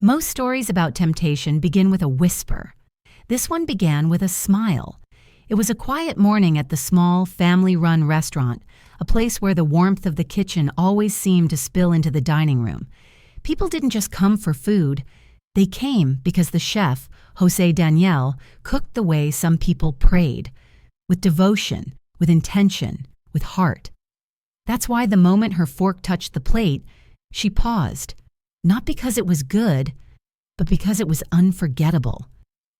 Most stories about temptation begin with a whisper. This one began with a smile. It was a quiet morning at the small, family-run restaurant, a place where the warmth of the kitchen always seemed to spill into the dining room. People didn't just come for food. They came because the chef, Jose Daniel, cooked the way some people prayed, with devotion, with intention, with heart. That's why the moment her fork touched the plate, she paused. Not because it was good, but because it was unforgettable.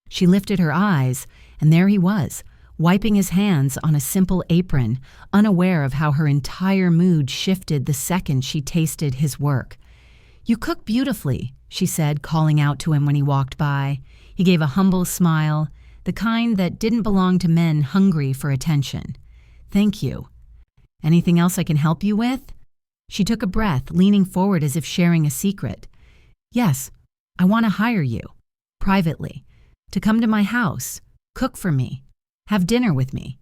She lifted her eyes, and there he was, wiping his hands on a simple apron, unaware of how her entire mood shifted the second she tasted his work. "You cook beautifully," she said, calling out to him when he walked by. He gave a humble smile, the kind that didn't belong to men hungry for attention. "Thank you. Anything else I can help you with?" She took a breath, leaning forward as if sharing a secret. "Yes, I want to hire you, privately, to come to my house, cook for me, have dinner with me."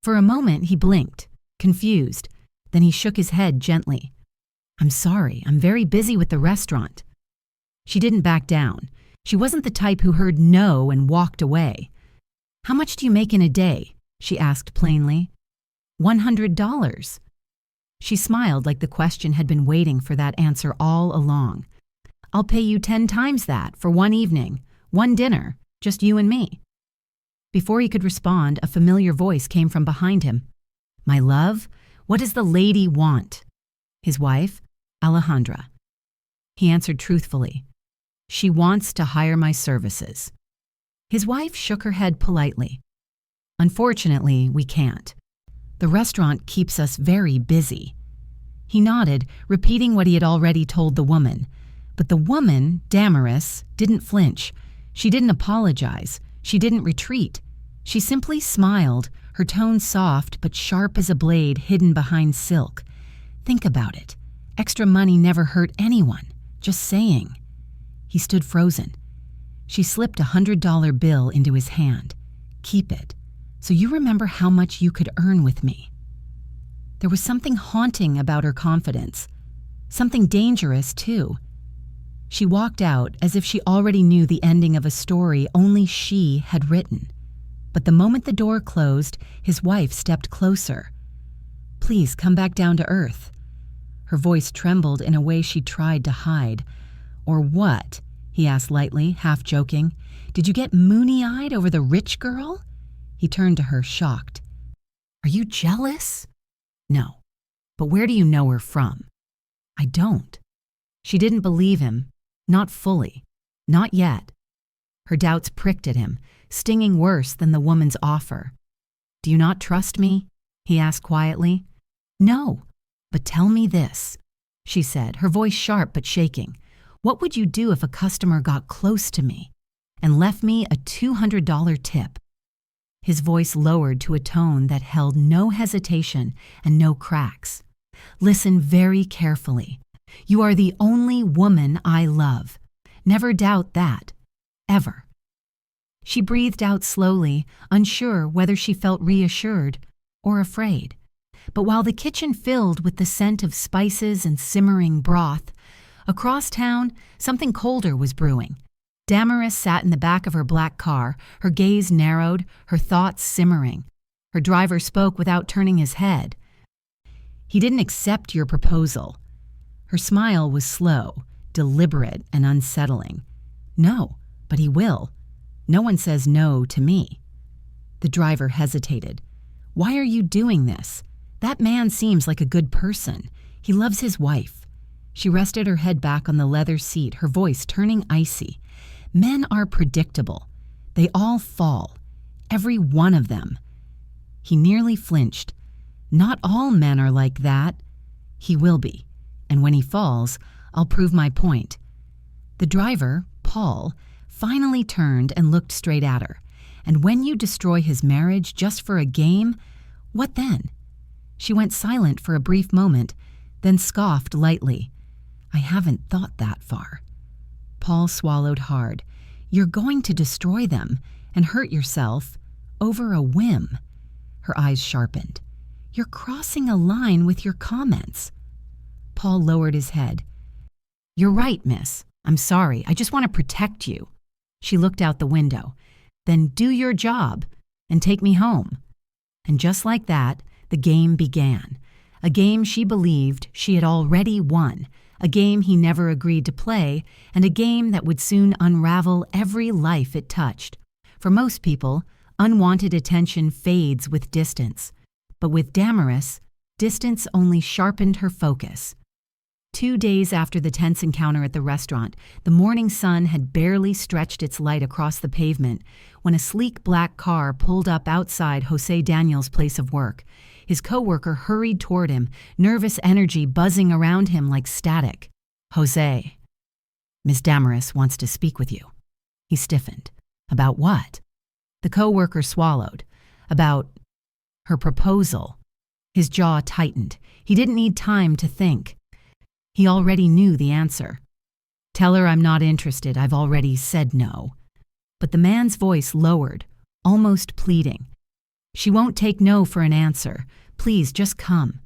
For a moment he blinked, confused. Then he shook his head gently. "I'm sorry, I'm very busy with the restaurant." She didn't back down. She wasn't the type who heard no and walked away. "How much do you make in a day?" she asked plainly. $100. She smiled like the question had been waiting for that answer all along. "I'll pay you 10 times that for one evening, one dinner, just you and me." Before he could respond, a familiar voice came from behind him. "My love, what does the lady want?" His wife, Alejandra. He answered truthfully. "She wants to hire my services." His wife shook her head politely. "Unfortunately, we can't. The restaurant keeps us very busy." He nodded, repeating what he had already told the woman. But the woman, Damaris, didn't flinch. She didn't apologize. She didn't retreat. She simply smiled, her tone soft but sharp as a blade hidden behind silk. "Think about it. Extra money never hurt anyone. Just saying." He stood frozen. She slipped a $100 bill into his hand. "Keep it. So you remember how much you could earn with me." There was something haunting about her confidence. Something dangerous, too. She walked out as if she already knew the ending of a story only she had written. But the moment the door closed, his wife stepped closer. "Please come back down to earth." Her voice trembled in a way she tried to hide. "Or what?" he asked lightly, half joking. "Did you get moony-eyed over the rich girl?" He turned to her, shocked. "Are you jealous?" "No. But where do you know her from?" "I don't." She didn't believe him. Not fully. Not yet. Her doubts pricked at him, stinging worse than the woman's offer. "Do you not trust me?" he asked quietly. "No. But tell me this," she said, her voice sharp but shaking. "What would you do if a customer got close to me and left me a $200 tip?" His voice lowered to a tone that held no hesitation and no cracks. "Listen very carefully. You are the only woman I love. Never doubt that. Ever." She breathed out slowly, unsure whether she felt reassured or afraid. But while the kitchen filled with the scent of spices and simmering broth, across town, something colder was brewing. Damaris sat in the back of her black car, her gaze narrowed, her thoughts simmering. Her driver spoke without turning his head. "He didn't accept your proposal." Her smile was slow, deliberate, and unsettling. "No, but he will. No one says no to me." The driver hesitated. "Why are you doing this? That man seems like a good person. He loves his wife." She rested her head back on the leather seat, her voice turning icy. "Men are predictable. They all fall. Every one of them." He nearly flinched. "Not all men are like that." "He will be. And when he falls, I'll prove my point." The driver, Paul, finally turned and looked straight at her. "And when you destroy his marriage just for a game, what then?" She went silent for a brief moment, then scoffed lightly. "I haven't thought that far." Paul swallowed hard. "You're going to destroy them and hurt yourself over a whim." Her eyes sharpened. "You're crossing a line with your comments." Paul lowered his head. "You're right, miss. I'm sorry, I just want to protect you. She looked out the window. Then do your job and take me home. And just like that, the game began. A game she believed she had already won, a game he never agreed to play, and a game that would soon unravel every life it touched. For most people, unwanted attention fades with distance. But with Damaris, distance only sharpened her focus. 2 days after the tense encounter at the restaurant, the morning sun had barely stretched its light across the pavement when a sleek black car pulled up outside Jose Daniel's place of work. His coworker hurried toward him, nervous energy buzzing around him like static. "Jose, Miss Damaris wants to speak with you." He stiffened. "About what?" The coworker swallowed. "About her proposal." His jaw tightened. He didn't need time to think. He already knew the answer. "Tell her I'm not interested. I've already said no." But the man's voice lowered, almost pleading. "She won't take no for an answer. Please, just come.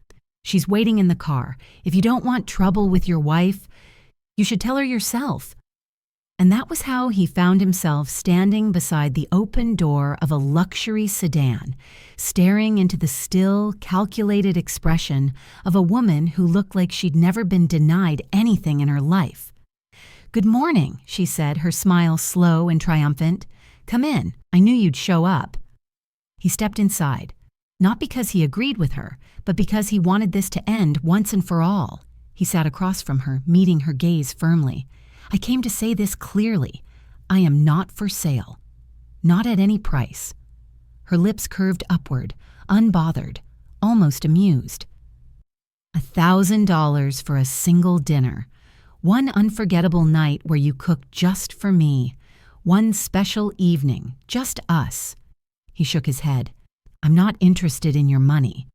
She's waiting in the car. If you don't want trouble with your wife, you should tell her yourself." And that was how he found himself standing beside the open door of a luxury sedan, staring into the still, calculated expression of a woman who looked like she'd never been denied anything in her life. "Good morning," she said, her smile slow and triumphant. "Come in. I knew you'd show up." He stepped inside, not because he agreed with her, but because he wanted this to end once and for all. He sat across from her, meeting her gaze firmly. "I came to say this clearly. I am not for sale. Not at any price." Her lips curved upward, unbothered, almost amused. $1,000 for a single dinner. One unforgettable night where you cooked just for me. One special evening, just us. He shook his head. "I'm not interested in your money."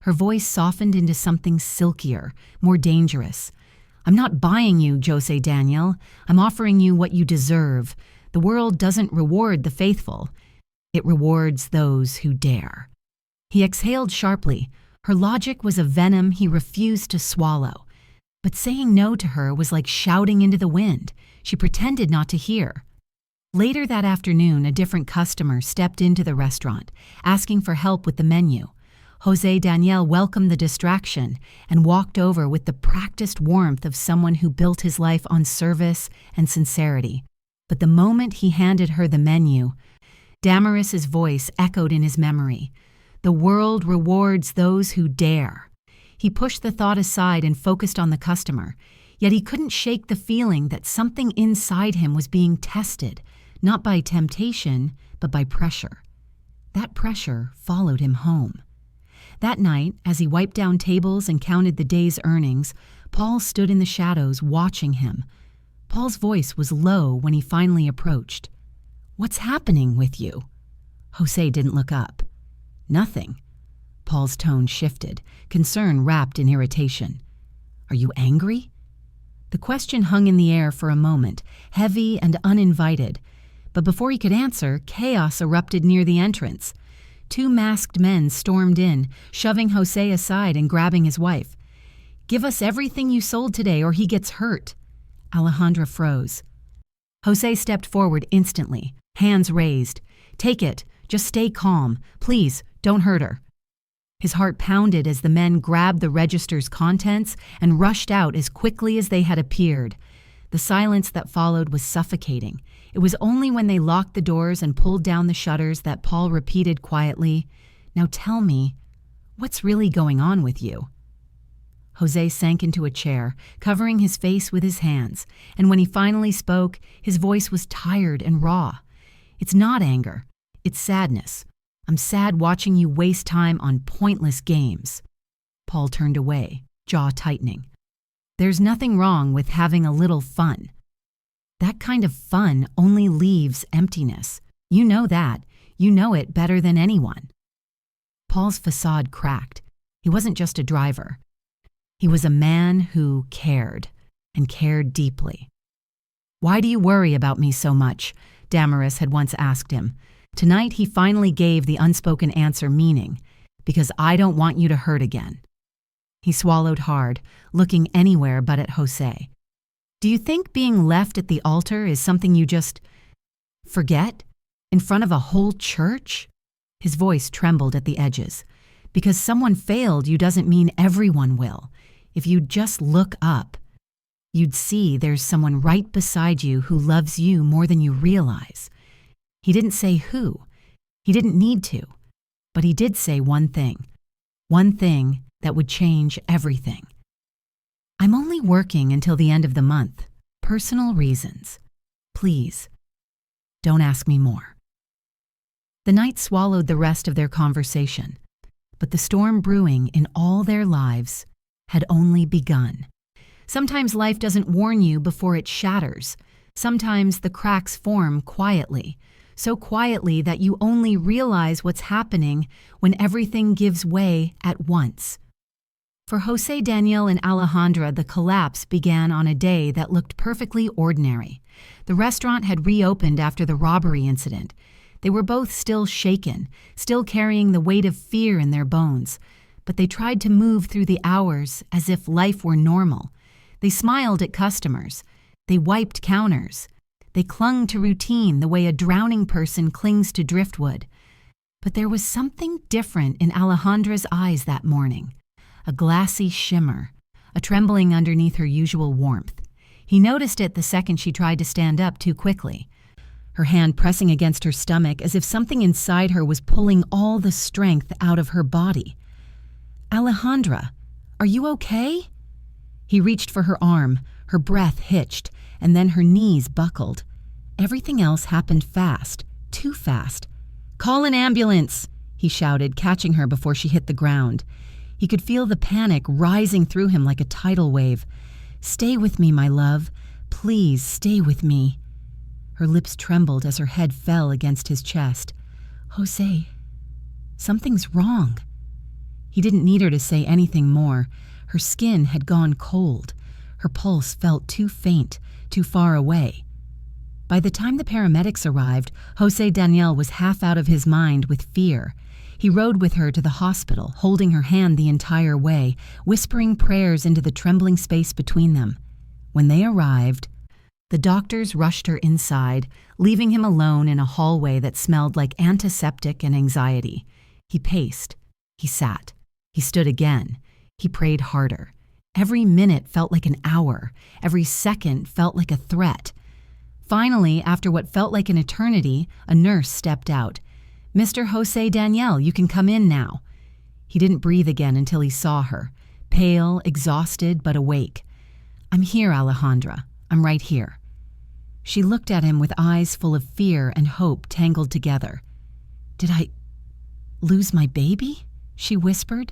Her voice softened into something silkier, more dangerous. "I'm not buying you, Jose Daniel. I'm offering you what you deserve. The world doesn't reward the faithful. It rewards those who dare." He exhaled sharply. Her logic was a venom he refused to swallow. But saying no to her was like shouting into the wind. She pretended not to hear. Later that afternoon, a different customer stepped into the restaurant, asking for help with the menu. Jose Daniel welcomed the distraction and walked over with the practiced warmth of someone who built his life on service and sincerity. But the moment he handed her the menu, Damaris's voice echoed in his memory. "The world rewards those who dare." He pushed the thought aside and focused on the customer, yet he couldn't shake the feeling that something inside him was being tested, not by temptation, but by pressure. That pressure followed him home. That night, as he wiped down tables and counted the day's earnings, Paul stood in the shadows watching him. Paul's voice was low when he finally approached. "What's happening with you?" Jose didn't look up. "Nothing." Paul's tone shifted, concern wrapped in irritation. "Are you angry?" The question hung in the air for a moment, heavy and uninvited. But before he could answer, chaos erupted near the entrance. 2 masked men stormed in, shoving Jose aside and grabbing his wife. "Give us everything you sold today or he gets hurt." Alejandra froze. Jose stepped forward instantly, hands raised. "Take it. Just stay calm. Please, don't hurt her." His heart pounded as the men grabbed the register's contents and rushed out as quickly as they had appeared. The silence that followed was suffocating. It was only when they locked the doors and pulled down the shutters that Paul repeated quietly, "Now tell me, what's really going on with you?" Jose sank into a chair, covering his face with his hands, and when he finally spoke, his voice was tired and raw. "It's not anger. It's sadness. I'm sad watching you waste time on pointless games." Paul turned away, jaw tightening. "There's nothing wrong with having a little fun. That kind of fun only leaves emptiness. You know that. You know it better than anyone." Paul's facade cracked. He wasn't just a driver. He was a man who cared, and cared deeply. "Why do you worry about me so much?" Damaris had once asked him. Tonight he finally gave the unspoken answer meaning, "Because I don't want you to hurt again." He swallowed hard, looking anywhere but at Jose. Do you think being left at the altar is something you just forget in front of a whole church?" His voice trembled at the edges. "Because someone failed you doesn't mean everyone will. If you'd just look up, you'd see there's someone right beside you who loves you more than you realize." He didn't say who. He didn't need to. But he did say one thing that would change everything. "I'm only working until the end of the month. Personal reasons. Please, don't ask me more." The night swallowed the rest of their conversation, but the storm brewing in all their lives had only begun. Sometimes life doesn't warn you before it shatters. Sometimes the cracks form quietly, so quietly that you only realize what's happening when everything gives way at once. For Jose Daniel and Alejandra, the collapse began on a day that looked perfectly ordinary. The restaurant had reopened after the robbery incident. They were both still shaken, still carrying the weight of fear in their bones, but they tried to move through the hours as if life were normal. They smiled at customers. They wiped counters. They clung to routine the way a drowning person clings to driftwood. But there was something different in Alejandra's eyes that morning. A glassy shimmer, a trembling underneath her usual warmth. He noticed it the second she tried to stand up too quickly, her hand pressing against her stomach as if something inside her was pulling all the strength out of her body. "Alejandra, are you okay?" He reached for her arm, her breath hitched, and then her knees buckled. Everything else happened fast, too fast. "Call an ambulance," he shouted, catching her before she hit the ground. He could feel the panic rising through him like a tidal wave. "Stay with me, my love. Please stay with me." Her lips trembled as her head fell against his chest. "Jose, something's wrong." He didn't need her to say anything more. Her skin had gone cold. Her pulse felt too faint, too far away. By the time the paramedics arrived, Jose Daniel was half out of his mind with fear. He rode with her to the hospital, holding her hand the entire way, whispering prayers into the trembling space between them. When they arrived, the doctors rushed her inside, leaving him alone in a hallway that smelled like antiseptic and anxiety. He paced. He sat. He stood again. He prayed harder. Every minute felt like an hour. Every second felt like a threat. Finally, after what felt like an eternity, a nurse stepped out. "Mr. Jose Daniel, you can come in now." He didn't breathe again until he saw her, pale, exhausted, but awake. "I'm here, Alejandra. I'm right here." She looked at him with eyes full of fear and hope tangled together. "Did I lose my baby?" she whispered.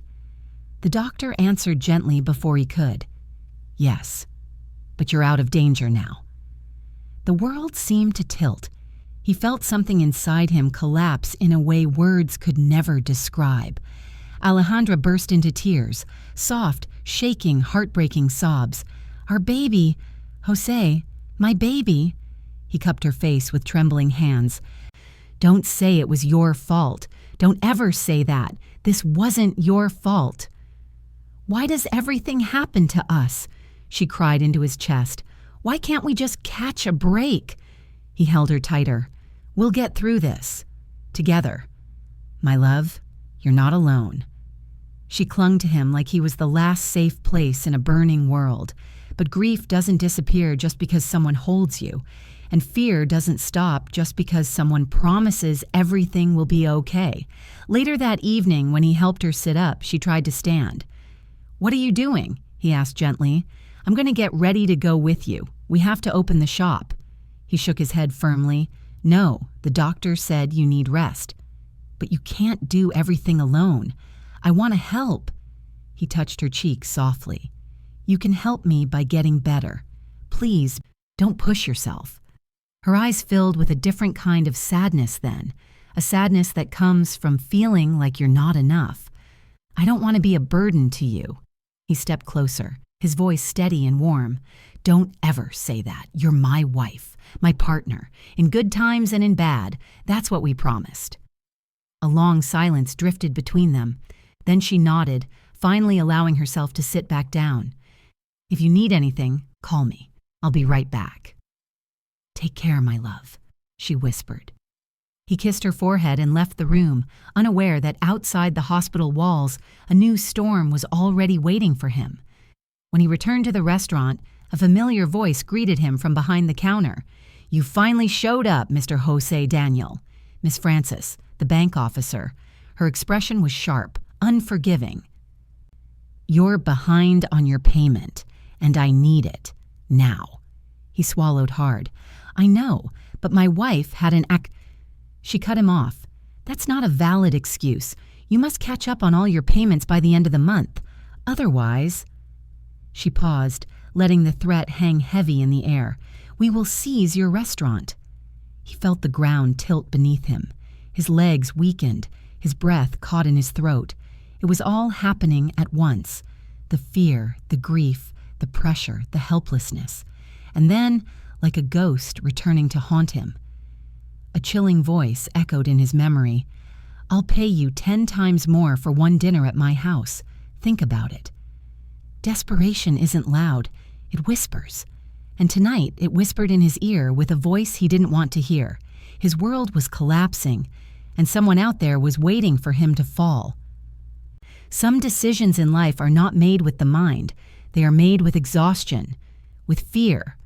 The doctor answered gently before he could. "Yes, but you're out of danger now." The world seemed to tilt. He felt something inside him collapse in a way words could never describe. Alejandra burst into tears, soft, shaking, heartbreaking sobs. "Our baby, Jose, my baby." He cupped her face with trembling hands. "Don't say it was your fault. Don't ever say that. This wasn't your fault." "Why does everything happen to us?" she cried into his chest. "Why can't we just catch a break?" He held her tighter. "We'll get through this. Together. My love, you're not alone." She clung to him like he was the last safe place in a burning world. But grief doesn't disappear just because someone holds you, and fear doesn't stop just because someone promises everything will be okay. Later that evening, when he helped her sit up, she tried to stand. "What are you doing?" he asked gently. "I'm going to get ready to go with you. We have to open the shop." He shook his head firmly. "No, the doctor said you need rest." "But you can't do everything alone. I want to help." He touched her cheek softly. "You can help me by getting better. Please, don't push yourself." Her eyes filled with a different kind of sadness then, a sadness that comes from feeling like you're not enough. "I don't want to be a burden to you." He stepped closer, his voice steady and warm. "Don't ever say that. You're my wife, my partner, in good times and in bad. That's what we promised." A long silence drifted between them. Then she nodded, finally allowing herself to sit back down. "If you need anything, call me. I'll be right back." "Take care, my love," she whispered. He kissed her forehead and left the room, unaware that outside the hospital walls, a new storm was already waiting for him. When he returned to the restaurant, a familiar voice greeted him from behind the counter. "You finally showed up, Mr. Jose Daniel." Miss Frances, the bank officer. Her expression was sharp, unforgiving. "You're behind on your payment, and I need it. Now." He swallowed hard. "I know, but my wife had an She cut him off. "That's not a valid excuse. You must catch up on all your payments by the end of the month. Otherwise—" She paused, letting the threat hang heavy in the air. "We will seize your restaurant." He felt the ground tilt beneath him. His legs weakened, his breath caught in his throat. It was all happening at once. The fear, the grief, the pressure, the helplessness. And then, like a ghost returning to haunt him. A chilling voice echoed in his memory. "I'll pay you 10 times more for one dinner at my house. Think about it." Desperation isn't loud, it whispers. And tonight it whispered in his ear with a voice he didn't want to hear. His world was collapsing, and someone out there was waiting for him to fall. Some decisions in life are not made with the mind. They are made with exhaustion, with fear,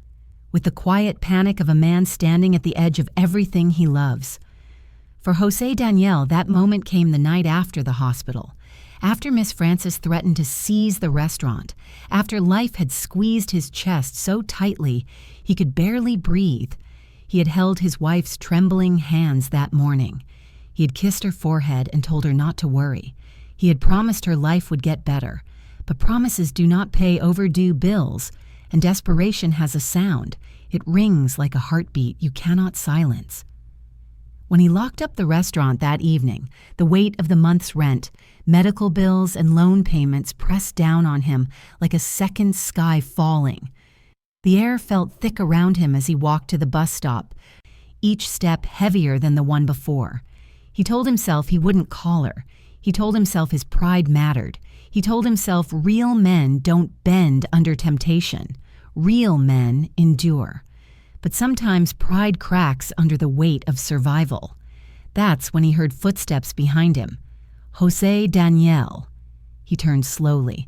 with the quiet panic of a man standing at the edge of everything he loves. For Jose Daniel, that moment came the night after the hospital, after Miss Frances threatened to seize the restaurant, after life had squeezed his chest so tightly he could barely breathe. He had held his wife's trembling hands that morning. He had kissed her forehead and told her not to worry. He had promised her life would get better, but promises do not pay overdue bills, and desperation has a sound. It rings like a heartbeat you cannot silence. When he locked up the restaurant that evening, the weight of the month's rent, medical bills, and loan payments pressed down on him like a second sky falling. The air felt thick around him as he walked to the bus stop, each step heavier than the one before. He told himself he wouldn't call her. He told himself his pride mattered. He told himself real men don't bend under temptation. Real men endure. But sometimes pride cracks under the weight of survival. That's when he heard footsteps behind him. Jose Daniel. He turned slowly.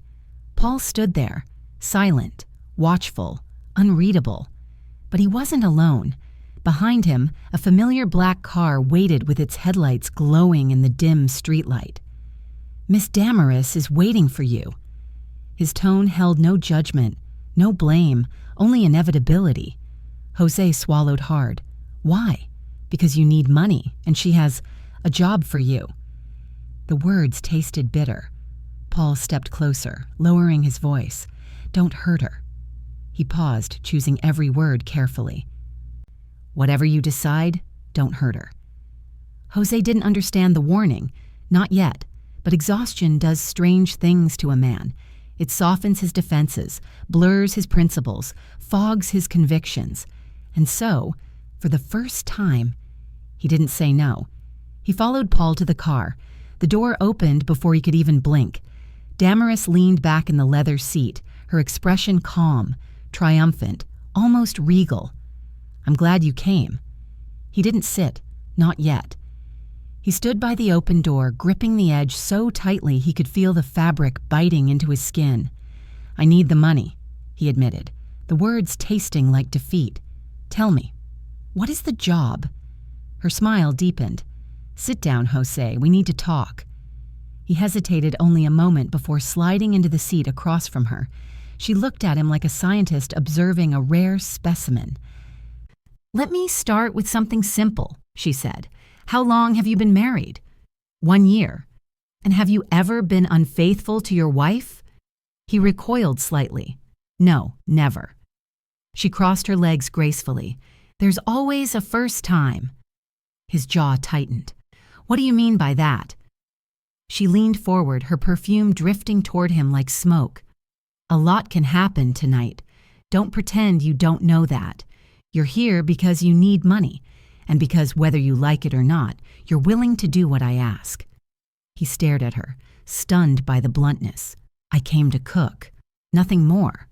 Paul stood there, silent, watchful, unreadable. But he wasn't alone. Behind him, a familiar black car waited with its headlights glowing in the dim streetlight. "Miss Damaris is waiting for you." His tone held no judgment, no blame, only inevitability. Jose swallowed hard. "Why?" "Because you need money, and she has a job for you." The words tasted bitter. Paul stepped closer, lowering his voice. "Don't hurt her." He paused, choosing every word carefully. "Whatever you decide, don't hurt her." Jose didn't understand the warning, not yet, but exhaustion does strange things to a man. It softens his defenses, blurs his principles, fogs his convictions. And so, for the first time, he didn't say no. He followed Paul to the car. The door opened before he could even blink. Damaris leaned back in the leather seat, her expression calm, triumphant, almost regal. "I'm glad you came." He didn't sit, not yet. He stood by the open door, gripping the edge so tightly he could feel the fabric biting into his skin. "I need the money," he admitted, the words tasting like defeat. "Tell me, what is the job?" Her smile deepened. "Sit down, Jose. We need to talk." He hesitated only a moment before sliding into the seat across from her. She looked at him like a scientist observing a rare specimen. "Let me start with something simple," she said. "How long have you been married?" 1 year. "And have you ever been unfaithful to your wife?" He recoiled slightly. "No, never." She crossed her legs gracefully. "There's always a first time." His jaw tightened. "What do you mean by that?" She leaned forward, her perfume drifting toward him like smoke. "A lot can happen tonight. Don't pretend you don't know that. You're here because you need money, and because whether you like it or not, you're willing to do what I ask." He stared at her, stunned by the bluntness. "I came to cook. Nothing more."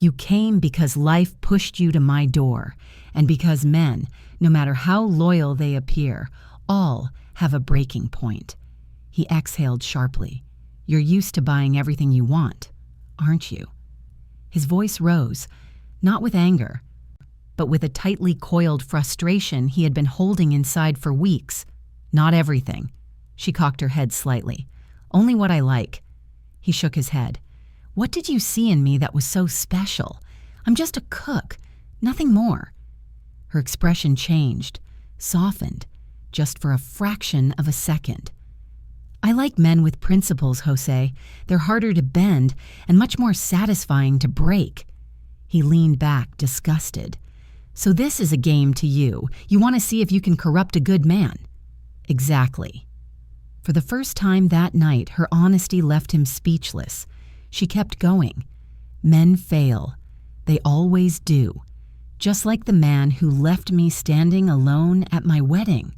You came because life pushed you to my door, and because men, no matter how loyal they appear, all have a breaking point." He exhaled sharply. "You're used to buying everything you want, aren't you?" His voice rose, not with anger, but with a tightly coiled frustration he had been holding inside for weeks. "Not everything." She cocked her head slightly. "Only what I like." He shook his head. "What did you see in me that was so special? I'm just a cook, nothing more." Her expression changed, softened, just for a fraction of a second. "I like men with principles, Jose. They're harder to bend and much more satisfying to break." He leaned back, disgusted. "So this is a game to you. You want to see if you can corrupt a good man." "Exactly." For the first time that night, her honesty left him speechless. She kept going. "Men fail. They always do. Just like the man who left me standing alone at my wedding."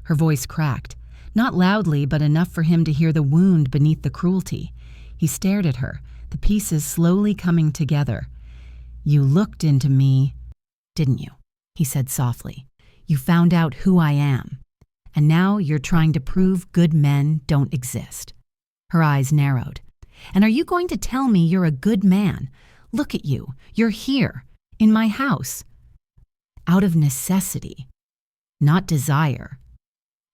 Her voice cracked, not loudly but enough for him to hear the wound beneath the cruelty. He stared at her, the pieces slowly coming together. "You looked into me, didn't you?" he said softly. "You found out who I am. And now you're trying to prove good men don't exist." Her eyes narrowed. "And are you going to tell me you're a good man? Look at you. You're here, in my house. Out of necessity, not desire.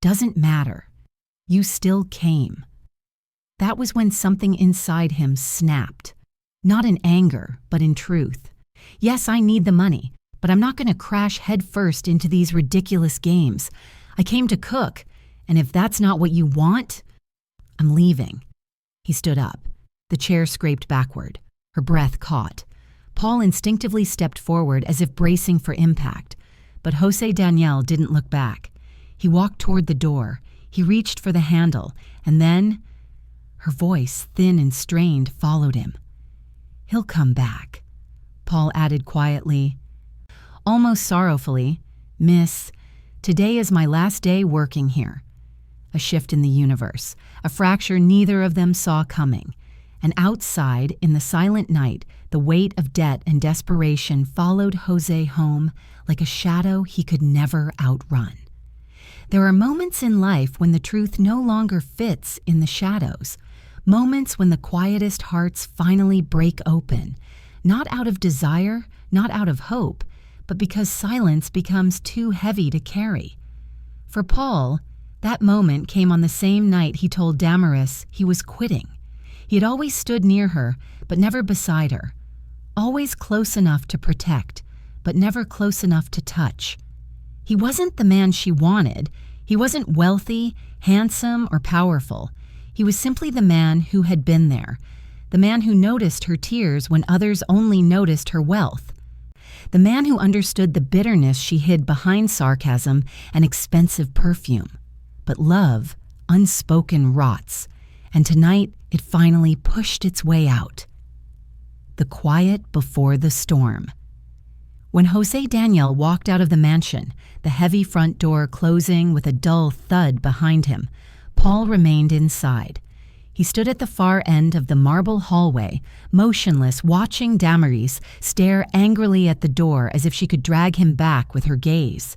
Doesn't matter. You still came." That was when something inside him snapped. Not in anger, but in truth. "Yes, I need the money, but I'm not going to crash headfirst into these ridiculous games. I came to cook, and if that's not what you want, I'm leaving." He stood up. The chair scraped backward. Her breath caught. Paul instinctively stepped forward as if bracing for impact, but Jose Daniel didn't look back. He walked toward the door. He reached for the handle, and then, her voice, thin and strained, followed him. "He'll come back." Paul added quietly, almost sorrowfully, "Miss, today is my last day working here." A shift in the universe, a fracture neither of them saw coming. And outside, in the silent night, the weight of debt and desperation followed Jose home like a shadow he could never outrun. There are moments in life when the truth no longer fits in the shadows, moments when the quietest hearts finally break open, not out of desire, not out of hope, but because silence becomes too heavy to carry. For Paul, that moment came on the same night he told Damaris he was quitting. He had always stood near her, but never beside her. Always close enough to protect, but never close enough to touch. He wasn't the man she wanted. He wasn't wealthy, handsome, or powerful. He was simply the man who had been there, the man who noticed her tears when others only noticed her wealth, the man who understood the bitterness she hid behind sarcasm and expensive perfume. But love, unspoken, rots, and tonight it finally pushed its way out. The quiet before the storm. When Jose Daniel walked out of the mansion, the heavy front door closing with a dull thud behind him, Paul remained inside. He stood at the far end of the marble hallway, motionless, watching Damaris stare angrily at the door as if she could drag him back with her gaze.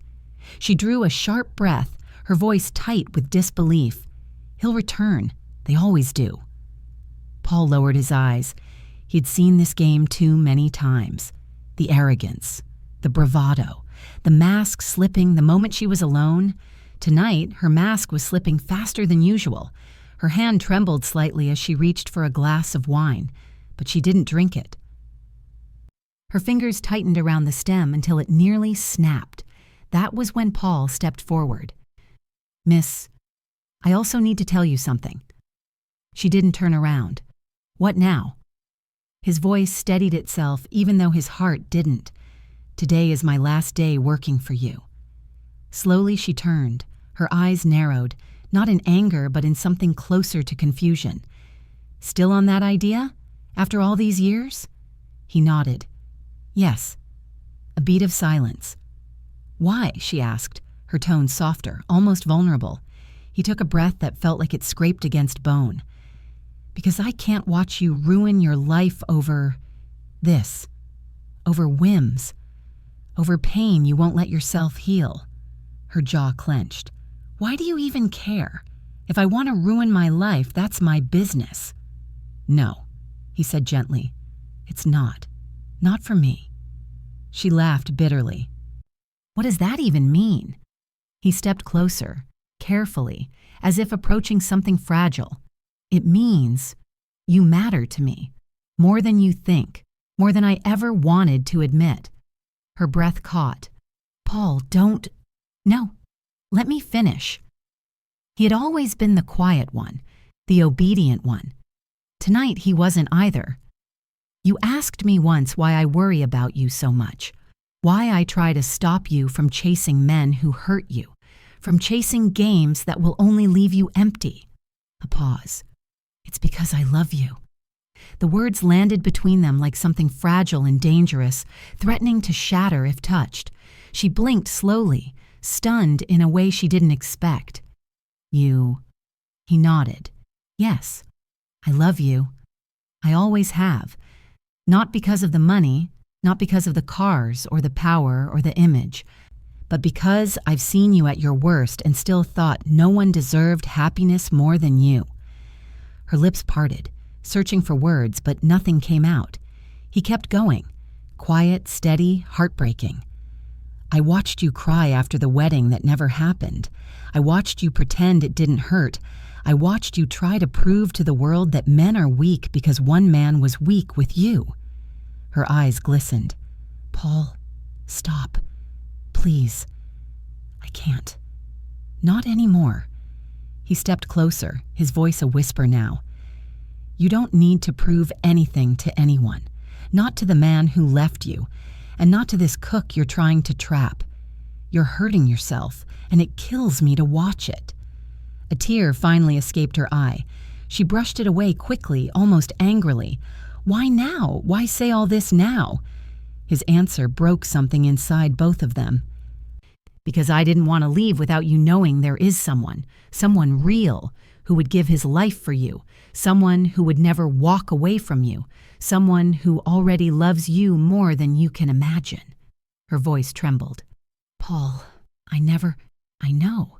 She drew a sharp breath, her voice tight with disbelief. "He'll return. They always do." Paul lowered his eyes. He had seen this game too many times. The arrogance, the bravado, the mask slipping the moment she was alone. Tonight, her mask was slipping faster than usual. Her hand trembled slightly as she reached for a glass of wine, but she didn't drink it. Her fingers tightened around the stem until it nearly snapped. That was when Paul stepped forward. "Miss, I also need to tell you something." She didn't turn around. "What now?" His voice steadied itself even though his heart didn't. "Today is my last day working for you." Slowly she turned. Her eyes narrowed, not in anger but in something closer to confusion. "Still on that idea? After all these years?" He nodded. "Yes." A beat of silence. "Why?" she asked, her tone softer, almost vulnerable. He took a breath that felt like it scraped against bone. "Because I can't watch you ruin your life over this." over whims, over pain you won't let yourself heal. Her jaw clenched. Why do you even care? If I want to ruin my life, that's my business. No, he said gently. It's not. Not for me. She laughed bitterly. What does that even mean? He stepped closer, carefully, as if approaching something fragile. It means you matter to me, more than you think, more than I ever wanted to admit. Her breath caught. Paul, don't. No, let me finish. He had always been the quiet one, the obedient one. Tonight he wasn't either. You asked me once why I worry about you so much, why I try to stop you from chasing men who hurt you, from chasing games that will only leave you empty. A pause. It's because I love you. The words landed between them like something fragile and dangerous, threatening to shatter if touched. She blinked slowly, stunned in a way she didn't expect. You. He nodded. Yes, I love you. I always have. Not because of the money, not because of the cars or the power or the image, but because I've seen you at your worst and still thought no one deserved happiness more than you. Her lips parted, searching for words, but nothing came out. He kept going, quiet, steady, heartbreaking. I watched you cry after the wedding that never happened. I watched you pretend it didn't hurt. I watched you try to prove to the world that men are weak because one man was weak with you. Her eyes glistened. Paul, stop. Please. I can't. Not anymore. He stepped closer, his voice a whisper now. You don't need to prove anything to anyone. Not to the man who left you, and not to this cook you're trying to trap. You're hurting yourself, and it kills me to watch it. A tear finally escaped her eye. She brushed it away quickly, almost angrily. Why now? Why say all this now? His answer broke something inside both of them. Because I didn't want to leave without you knowing there is someone real, who would give his life for you, someone who would never walk away from you, someone who already loves you more than you can imagine. Her voice trembled. Paul, I know.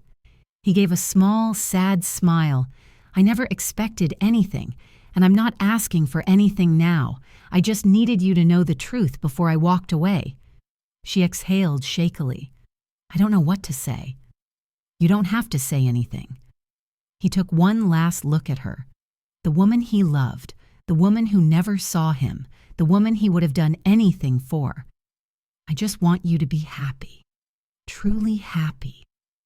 He gave a small, sad smile. I never expected anything, and I'm not asking for anything now. I just needed you to know the truth before I walked away. She exhaled shakily. I don't know what to say. You don't have to say anything. He took one last look at her. The woman he loved, the woman who never saw him, the woman he would have done anything for. I just want you to be happy, truly happy,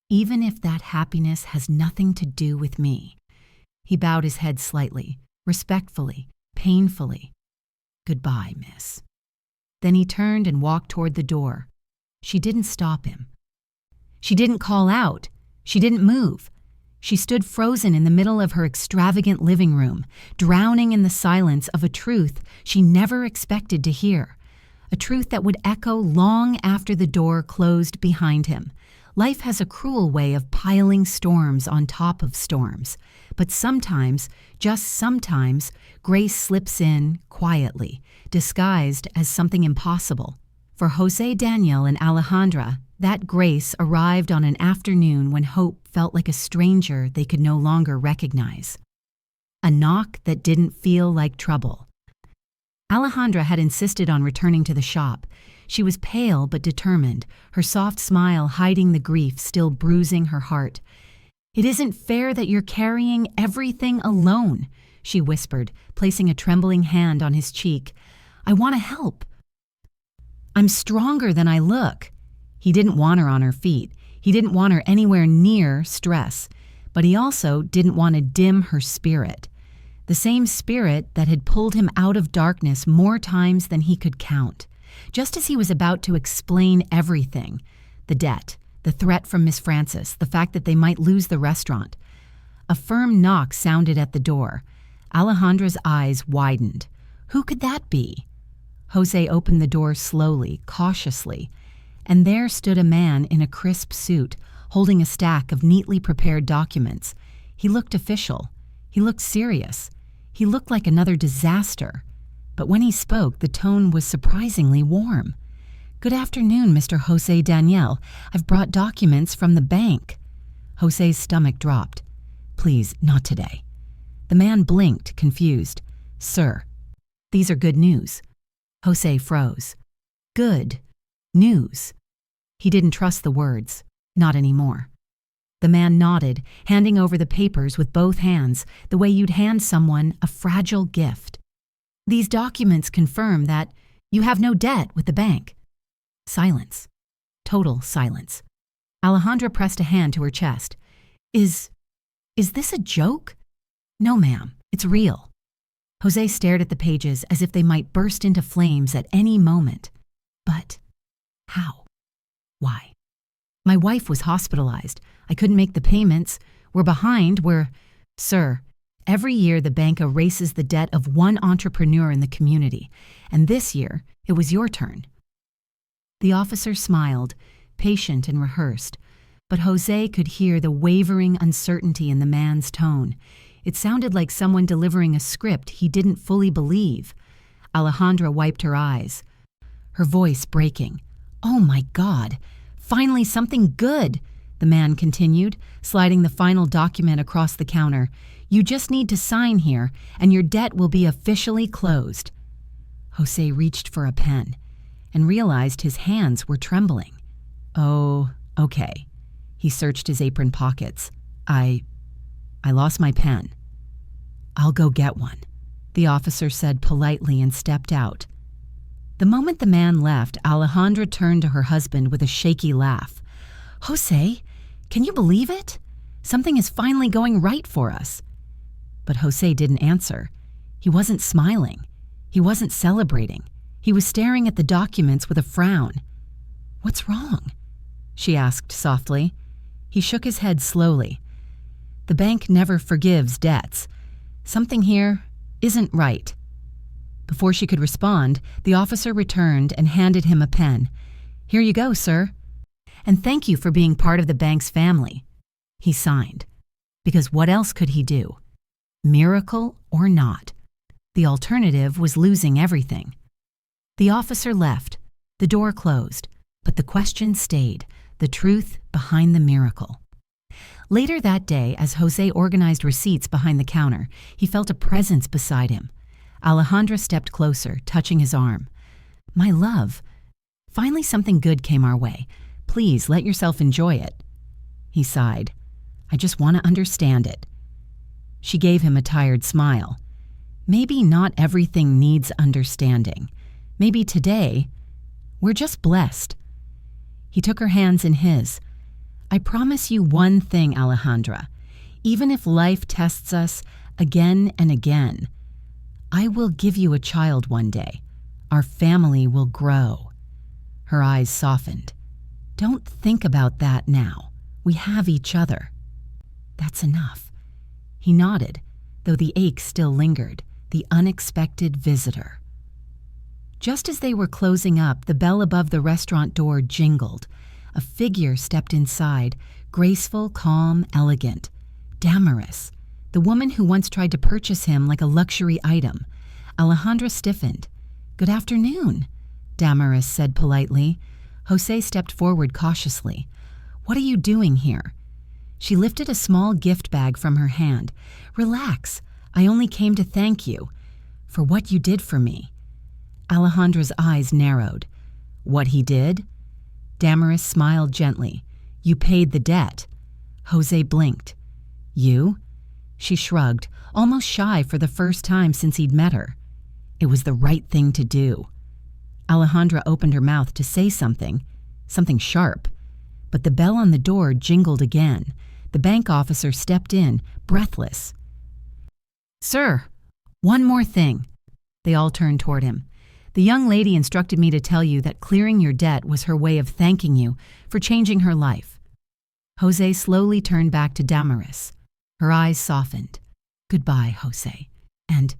even if that happiness has nothing to do with me. He bowed his head slightly, respectfully, painfully. Goodbye, miss. Then he turned and walked toward the door. She didn't stop him. She didn't call out. She didn't move. She stood frozen in the middle of her extravagant living room, drowning in the silence of a truth she never expected to hear, a truth that would echo long after the door closed behind him. Life has a cruel way of piling storms on top of storms, but sometimes, just sometimes, grace slips in quietly, disguised as something impossible. For Jose Daniel and Alejandra, that grace arrived on an afternoon when hope felt like a stranger they could no longer recognize. A knock that didn't feel like trouble. Alejandra had insisted on returning to the shop. She was pale but determined, her soft smile hiding the grief still bruising her heart. It isn't fair that you're carrying everything alone, she whispered, placing a trembling hand on his cheek. I want to help. I'm stronger than I look. He didn't want her on her feet. He didn't want her anywhere near stress, but he also didn't want to dim her spirit. The same spirit that had pulled him out of darkness more times than he could count. Just as he was about to explain everything, the debt, the threat from Miss Francis, the fact that they might lose the restaurant, a firm knock sounded at the door. Alejandra's eyes widened. Who could that be? Jose opened the door slowly, cautiously, and there stood a man in a crisp suit, holding a stack of neatly prepared documents. He looked official. He looked serious. He looked like another disaster. But when he spoke, the tone was surprisingly warm. "Good afternoon, Mr. Jose Daniel. I've brought documents from the bank." Jose's stomach dropped. "Please, not today." The man blinked, confused. "Sir, these are good news." Jose froze. "Good news." He didn't trust the words. Not anymore. The man nodded, handing over the papers with both hands, the way you'd hand someone a fragile gift. "These documents confirm that you have no debt with the bank." Silence. Total silence. Alejandra pressed a hand to her chest. Is this a joke?" "No, ma'am. It's real." Jose stared at the pages as if they might burst into flames at any moment. "But how? Why?" "My wife was hospitalized. I couldn't make the payments. We're behind. Sir, every year the bank erases the debt of one entrepreneur in the community, and this year it was your turn." The officer smiled, patient and rehearsed, but Jose could hear the wavering uncertainty in the man's tone. It sounded like someone delivering a script he didn't fully believe. Alejandra wiped her eyes, her voice breaking. "Oh my God! Finally something good!" the man continued, sliding the final document across the counter. "You just need to sign here, and your debt will be officially closed." Jose reached for a pen and realized his hands were trembling. "Oh, okay." He searched his apron pockets. I lost my pen." "I'll go get one," the officer said politely and stepped out. The moment the man left, Alejandra turned to her husband with a shaky laugh. "Jose, can you believe it? Something is finally going right for us." But Jose didn't answer. He wasn't smiling. He wasn't celebrating. He was staring at the documents with a frown. "What's wrong?" she asked softly. He shook his head slowly. "The bank never forgives debts. Something here isn't right." Before she could respond, the officer returned and handed him a pen. "Here you go, sir. And thank you for being part of the bank's family." He signed. Because what else could he do? Miracle or not? The alternative was losing everything. The officer left. The door closed. But the question stayed, the truth behind the miracle. Later that day, as Jose organized receipts behind the counter, he felt a presence beside him. Alejandra stepped closer, touching his arm. "My love, finally something good came our way. Please let yourself enjoy it." He sighed. "I just want to understand it." She gave him a tired smile. "Maybe not everything needs understanding. Maybe today, we're just blessed." He took her hands in his. "I promise you one thing, Alejandra. Even if life tests us again and again, I will give you a child one day. Our family will grow." Her eyes softened. "Don't think about that now. We have each other." "That's enough." He nodded, though the ache still lingered, the unexpected visitor. Just as they were closing up, the bell above the restaurant door jingled. A figure stepped inside, graceful, calm, elegant. Damaris, the woman who once tried to purchase him like a luxury item. Alejandra stiffened. "Good afternoon," Damaris said politely. Jose stepped forward cautiously. "What are you doing here?" She lifted a small gift bag from her hand. "Relax. I only came to thank you for what you did for me." Alejandra's eyes narrowed. "What he did?" Damaris smiled gently. "You paid the debt." Jose blinked. "You?" She shrugged, almost shy for the first time since he'd met her. "It was the right thing to do." Alejandra opened her mouth to say something sharp. But the bell on the door jingled again. The bank officer stepped in, breathless. "Sir, one more thing." They all turned toward him. "The young lady instructed me to tell you that clearing your debt was her way of thanking you for changing her life." Jose slowly turned back to Damaris. Her eyes softened. "Goodbye, Jose, and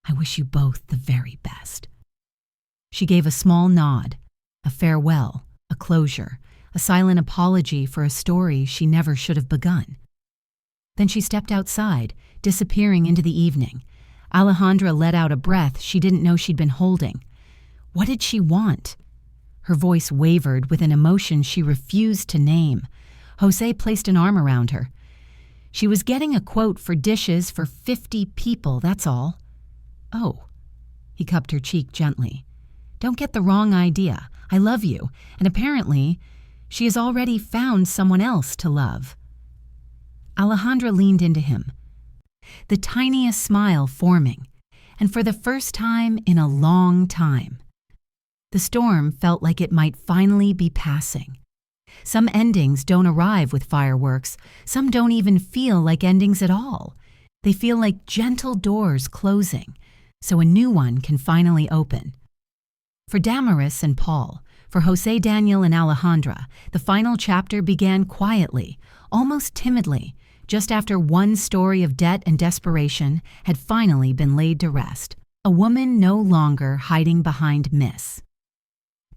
I wish you both the very best." She gave a small nod, a farewell, a closure, a silent apology for a story she never should have begun. Then she stepped outside, disappearing into the evening. Alejandra let out a breath she didn't know she'd been holding. What did she want? Her voice wavered with an emotion she refused to name. Jose placed an arm around her. She was getting a quote for dishes for 50 people, that's all. Oh. He cupped her cheek gently. Don't get the wrong idea. I love you, and apparently, she has already found someone else to love. Alejandra leaned into him, the tiniest smile forming, and for the first time in a long time. The storm felt like it might finally be passing. Some endings don't arrive with fireworks. Some don't even feel like endings at all. They feel like gentle doors closing, so a new one can finally open. For Damaris and Paul, for Jose Daniel and Alejandra, the final chapter began quietly, almost timidly, just after one story of debt and desperation had finally been laid to rest. A woman no longer hiding behind Miss.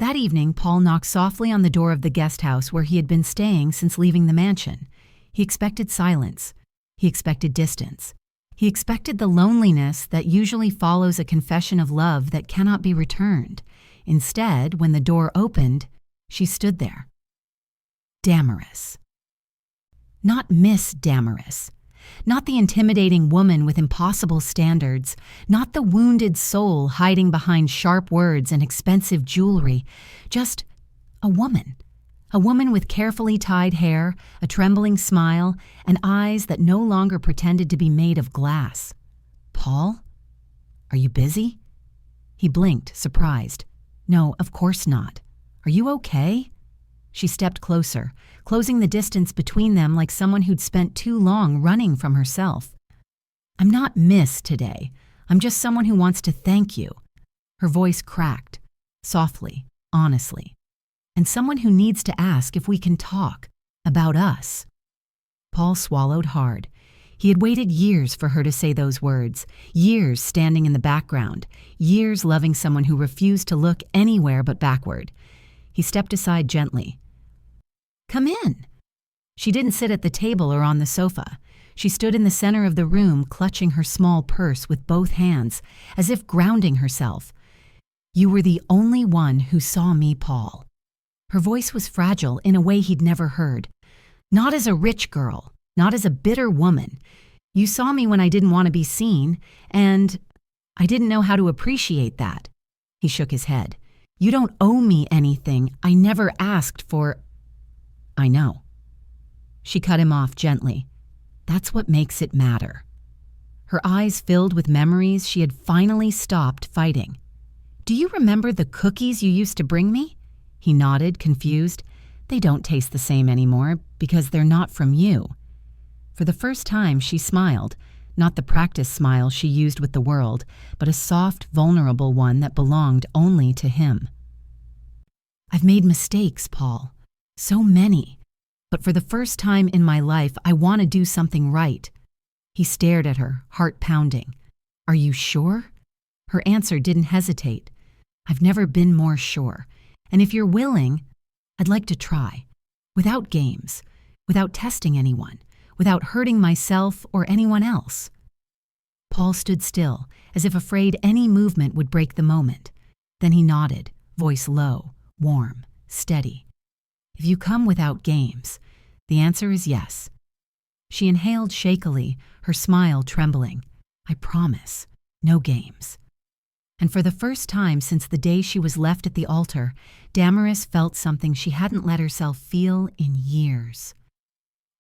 That evening, Paul knocked softly on the door of the guest house where he had been staying since leaving the mansion. He expected silence. He expected distance. He expected the loneliness that usually follows a confession of love that cannot be returned. Instead, when the door opened, she stood there. Damaris. Not Miss Damaris. Not the intimidating woman with impossible standards, not the wounded soul hiding behind sharp words and expensive jewelry, just a woman. A woman with carefully tied hair, a trembling smile, and eyes that no longer pretended to be made of glass. Paul? Are you busy? He blinked, surprised. No, of course not. Are you okay? She stepped closer, closing the distance between them like someone who'd spent too long running from herself. I'm not Miss today. I'm just someone who wants to thank you. Her voice cracked, softly, honestly. And someone who needs to ask if we can talk about us. Paul swallowed hard. He had waited years for her to say those words, years standing in the background, years loving someone who refused to look anywhere but backward. He stepped aside gently. Come in. She didn't sit at the table or on the sofa. She stood in the center of the room, clutching her small purse with both hands, as if grounding herself. You were the only one who saw me, Paul. Her voice was fragile in a way he'd never heard. Not as a rich girl, not as a bitter woman. You saw me when I didn't want to be seen, and I didn't know how to appreciate that. He shook his head. You don't owe me anything. I never asked for... I know. She cut him off gently. That's what makes it matter. Her eyes filled with memories she had finally stopped fighting. Do you remember the cookies you used to bring me? He nodded, confused. They don't taste the same anymore because they're not from you. For the first time, she smiled, not the practice smile she used with the world, but a soft, vulnerable one that belonged only to him. I've made mistakes, Paul. So many. But for the first time in my life, I want to do something right. He stared at her, heart pounding. Are you sure? Her answer didn't hesitate. I've never been more sure. And if you're willing, I'd like to try. Without games, without testing anyone, without hurting myself or anyone else. Paul stood still, as if afraid any movement would break the moment. Then he nodded, voice low, warm, steady. If you come without games, the answer is yes. She inhaled shakily, her smile trembling. I promise, no games. And for the first time since the day she was left at the altar, Damaris felt something she hadn't let herself feel in years.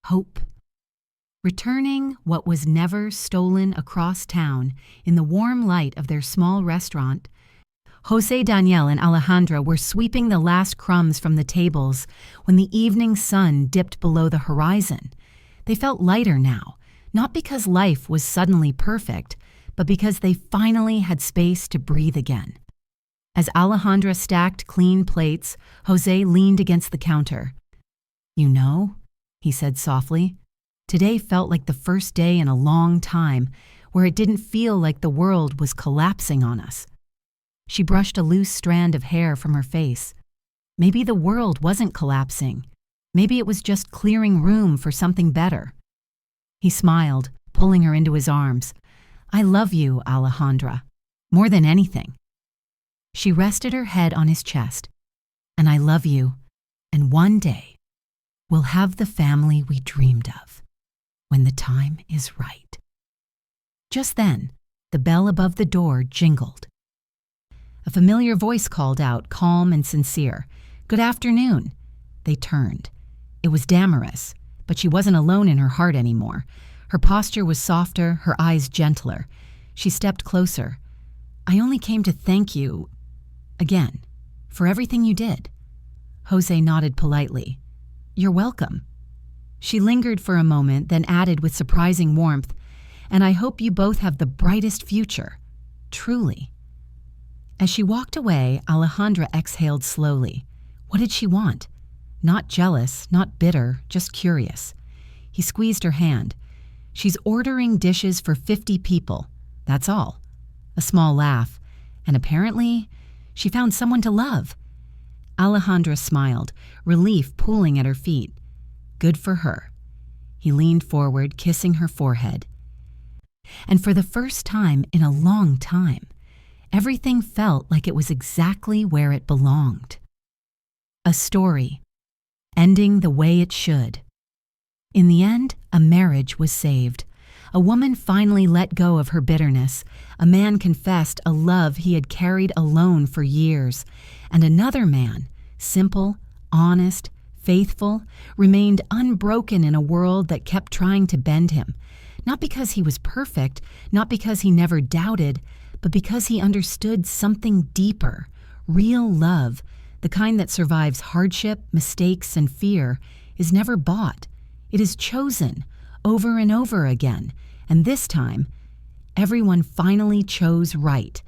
Hope. Returning what was never stolen across town in the warm light of their small restaurant, Jose Daniel and Alejandra were sweeping the last crumbs from the tables when the evening sun dipped below the horizon. They felt lighter now, not because life was suddenly perfect, but because they finally had space to breathe again. As Alejandra stacked clean plates, Jose leaned against the counter. You know, he said softly, today felt like the first day in a long time where it didn't feel like the world was collapsing on us. She brushed a loose strand of hair from her face. Maybe the world wasn't collapsing. Maybe it was just clearing room for something better. He smiled, pulling her into his arms. I love you, Alejandra, more than anything." She rested her head on his chest. "And I love you, and one day we'll have the family we dreamed of, when the time is right." Just then, the bell above the door jingled. A familiar voice called out, calm and sincere, "Good afternoon." They turned. It was Damaris, but she wasn't alone in her heart anymore. Her posture was softer, her eyes gentler. She stepped closer. "I only came to thank you, again, for everything you did." Jose nodded politely. "You're welcome." She lingered for a moment, then added with surprising warmth, "And I hope you both have the brightest future. Truly." As she walked away, Alejandra exhaled slowly. What did she want? Not jealous, not bitter, just curious. He squeezed her hand. "She's ordering dishes for 50 people. That's all." A small laugh. "And apparently, she found someone to love." Alejandra smiled, relief pooling at her feet. Good for her. He leaned forward, kissing her forehead. And for the first time in a long time, everything felt like it was exactly where it belonged. A story, ending the way it should. In the end, a marriage was saved. A woman finally let go of her bitterness. A man confessed a love he had carried alone for years. And another man, simple, honest, faithful, remained unbroken in a world that kept trying to bend him. Not because he was perfect, not because he never doubted, but because he understood something deeper, real love, the kind that survives hardship, mistakes, and fear, is never bought. It is chosen over and over again, and this time, everyone finally chose right,